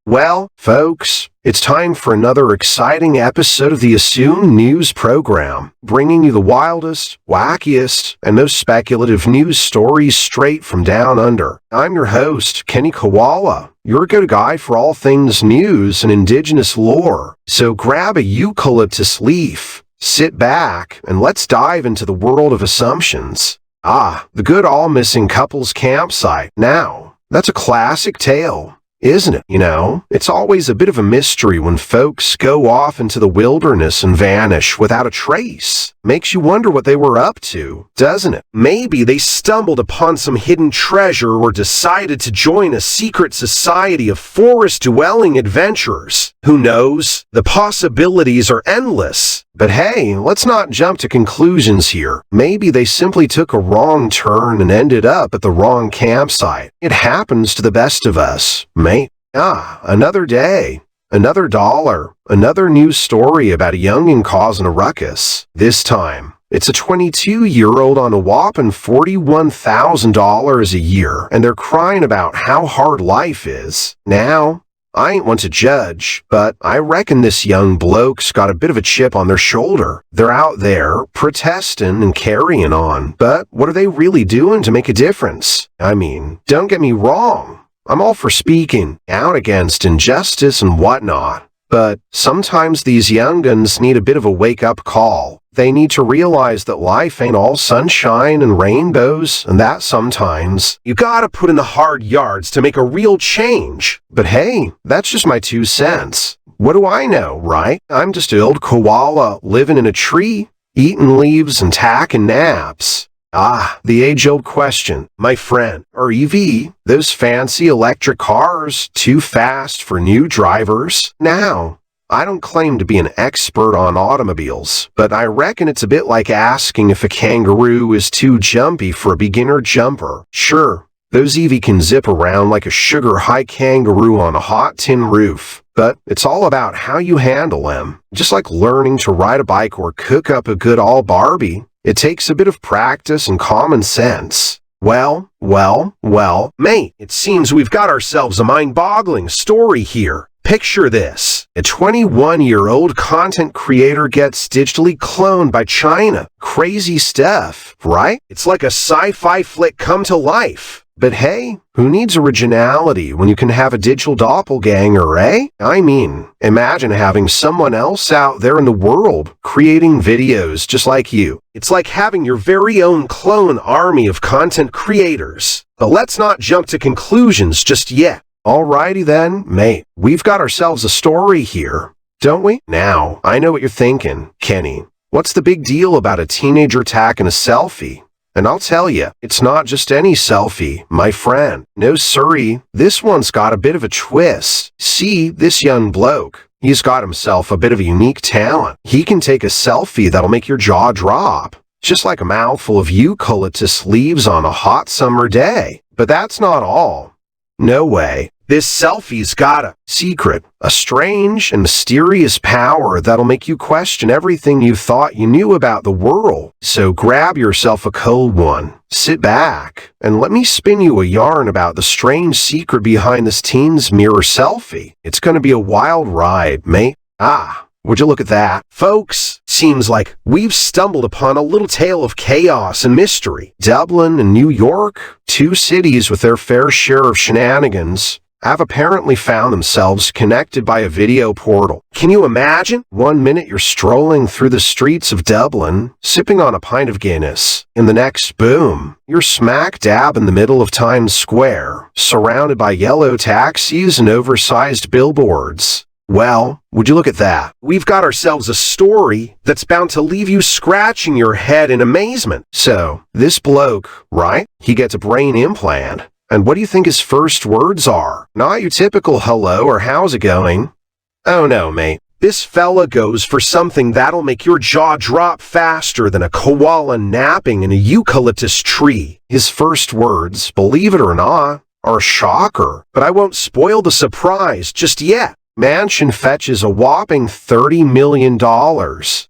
Well, folks, it's time for another exciting episode of the Assume News program, bringing you the wildest, wackiest, and most speculative news stories straight from down under. I'm your host, Kenny Koala, your go-to guy for all things news and indigenous lore. So grab a eucalyptus leaf, sit back, and let's dive into the world of assumptions. The good all-missing couples campsite. Now, that's a classic tale, isn't it? You know, it's always a bit of a mystery when folks go off into the wilderness and vanish without a trace. Makes you wonder what they were up to, doesn't it? Maybe they stumbled upon some hidden treasure or decided to join a secret society of forest-dwelling adventurers. Who knows? The possibilities are endless. But hey, let's not jump to conclusions here. Maybe they simply took a wrong turn and ended up at the wrong campsite. It happens to the best of us, mate. Another day, another dollar, another news story about a youngin' causing a ruckus. This time, it's a 22-year-old on a whopping $41,000 a year, and they're crying about how hard life is. Now, I ain't one to judge, but I reckon this young bloke's got a bit of a chip on their shoulder. They're out there protesting and carrying on, but what are they really doing to make a difference? I mean, don't get me wrong. I'm all for speaking out against injustice and whatnot, but sometimes these young'uns need a bit of a wake-up call. They need to realize that life ain't all sunshine and rainbows, and that sometimes you gotta put in the hard yards to make a real change. But hey, that's just my 2 cents. What do I know, right? I'm just an old koala living in a tree, eating leaves and taking naps. The age-old question, my friend. Are EV, those fancy electric cars, too fast for new drivers? Now, I don't claim to be an expert on automobiles, but I reckon it's a bit like asking if a kangaroo is too jumpy for a beginner jumper. Sure, those EV can zip around like a sugar-high kangaroo on a hot tin roof, but it's all about how you handle them. Just like learning to ride a bike or cook up a good all Barbie, it takes a bit of practice and common sense. Well, mate, it seems we've got ourselves a mind-boggling story here. Picture this. A 21-year-old content creator gets digitally cloned by China. Crazy stuff, right? It's like a sci-fi flick come to life. But hey, who needs originality when you can have a digital doppelganger, eh? I mean, imagine having someone else out there in the world creating videos just like you. It's like having your very own clone army of content creators. But let's not jump to conclusions just yet. Alrighty then, mate, we've got ourselves a story here, don't we? Now, I know what you're thinking, Kenny. What's the big deal about a teenager taking a selfie? And I'll tell you, it's not just any selfie, my friend. No siree, this one's got a bit of a twist. See, this young bloke, he's got himself a bit of a unique talent. He can take a selfie that'll make your jaw drop, just like a mouthful of eucalyptus leaves on a hot summer day. But that's not all. No way. This selfie's got a secret, a strange and mysterious power that'll make you question everything you thought you knew about the world. So grab yourself a cold one, sit back, and let me spin you a yarn about the strange secret behind this teen's mirror selfie. It's gonna be a wild ride, mate. Would you look at that? Folks, seems like we've stumbled upon a little tale of chaos and mystery. Dublin and New York, 2 cities with their fair share of shenanigans, have apparently found themselves connected by a video portal. Can you imagine? One minute you're strolling through the streets of Dublin, sipping on a pint of Guinness. In the next, boom, you're smack dab in the middle of Times Square, surrounded by yellow taxis and oversized billboards. Well, would you look at that? We've got ourselves a story that's bound to leave you scratching your head in amazement. So, this bloke, right? He gets a brain implant. And what do you think his first words are? Not your typical hello or how's it going. Oh no, mate. This fella goes for something that'll make your jaw drop faster than a koala napping in a eucalyptus tree. His first words, believe it or not, are a shocker. But I won't spoil the surprise just yet. Mansion fetches a whopping $30 million,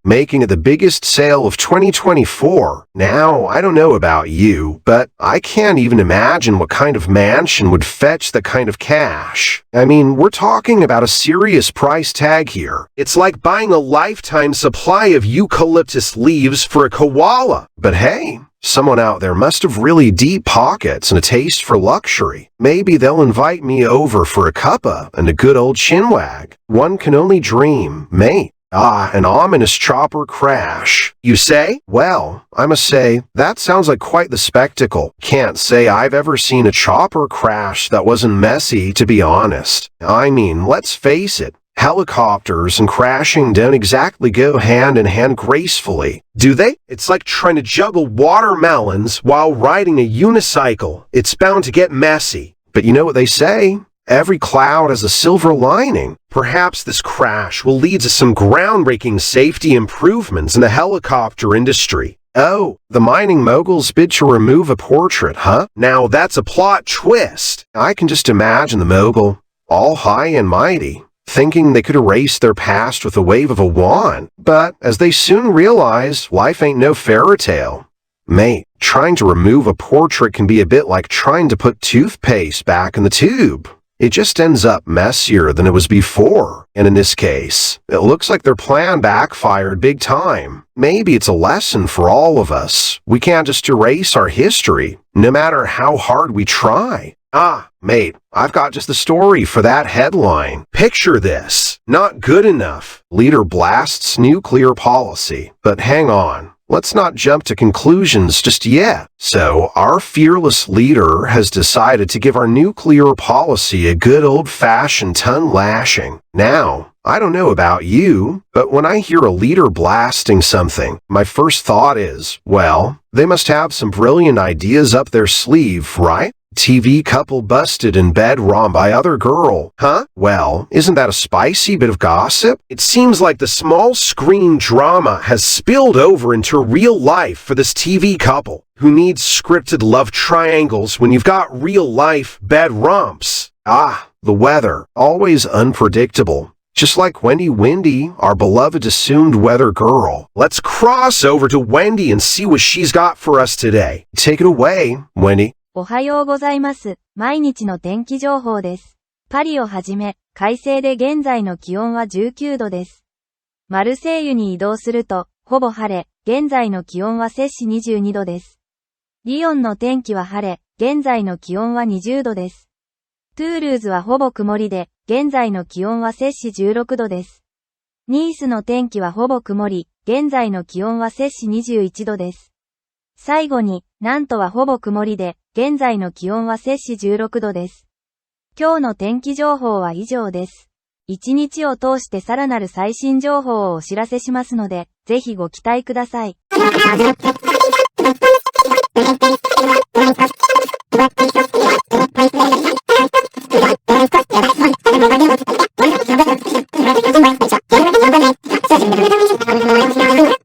making it the biggest sale of 2024. Now, I don't know about you, but I can't even imagine what kind of mansion would fetch that kind of cash. I mean, we're talking about a serious price tag here. It's like buying a lifetime supply of eucalyptus leaves for a koala. But hey, someone out there must have really deep pockets and a taste for luxury. Maybe they'll invite me over for a cuppa and a good old chinwag. One can only dream, mate. Ah, an ominous chopper crash. You say? Well, I must say, that sounds like quite the spectacle. Can't say I've ever seen a chopper crash that wasn't messy, to be honest. I mean, let's face it. Helicopters and crashing don't exactly go hand in hand gracefully, do they? It's like trying to juggle watermelons while riding a unicycle. It's bound to get messy. But you know what they say? Every cloud has a silver lining. Perhaps this crash will lead to some groundbreaking safety improvements in the helicopter industry. Oh, the mining moguls bid to remove a portrait, huh? Now that's a plot twist. I can just imagine the mogul, all high and mighty, thinking they could erase their past with a wave of a wand. But as they soon realize, life ain't no fairy tale. Mate, trying to remove a portrait can be a bit like trying to put toothpaste back in the tube. It just ends up messier than it was before. And in this case, it looks like their plan backfired big time. Maybe it's a lesson for all of us. We can't just erase our history, no matter how hard we try. Ah, mate, I've got just the story for that headline. Picture this. Not good enough. Leader blasts nuclear policy. But hang on. Let's not jump to conclusions just yet. So, our fearless leader has decided to give our nuclear policy a good old-fashioned tongue lashing. Now, I don't know about you, but when I hear a leader blasting something, my first thought is, well, they must have some brilliant ideas up their sleeve, right? TV couple busted in bed robbed by other girl. Huh? Well, isn't that a spicy bit of gossip? It seems like the small screen drama has spilled over into real life for this TV couple who needs scripted love triangles when you've got real life bed romps. Ah, the weather, always unpredictable. Just like Wendy, our beloved assumed weather girl. Let's cross over to Wendy and see what she's got for us today. Take it away, Wendy. おはようございます。毎日の天気情報です。パリをはじめ、快晴で現在の気温は19度です。マルセイユに移動すると、ほぼ晴れ、現在の気温は摂氏22度です。リヨンの天気は晴れ、現在の気温は20度です。トゥールーズはほぼ曇りで、現在の気温は摂氏16度です。ニースの天気はほぼ曇り、現在の気温は摂氏21度です。最後に、ナントはほぼ曇りで、現在の気温は摂氏16度です。今日の天気情報は以上です。一日を通してさらなる最新情報をお知らせしますので、ぜひご期待ください。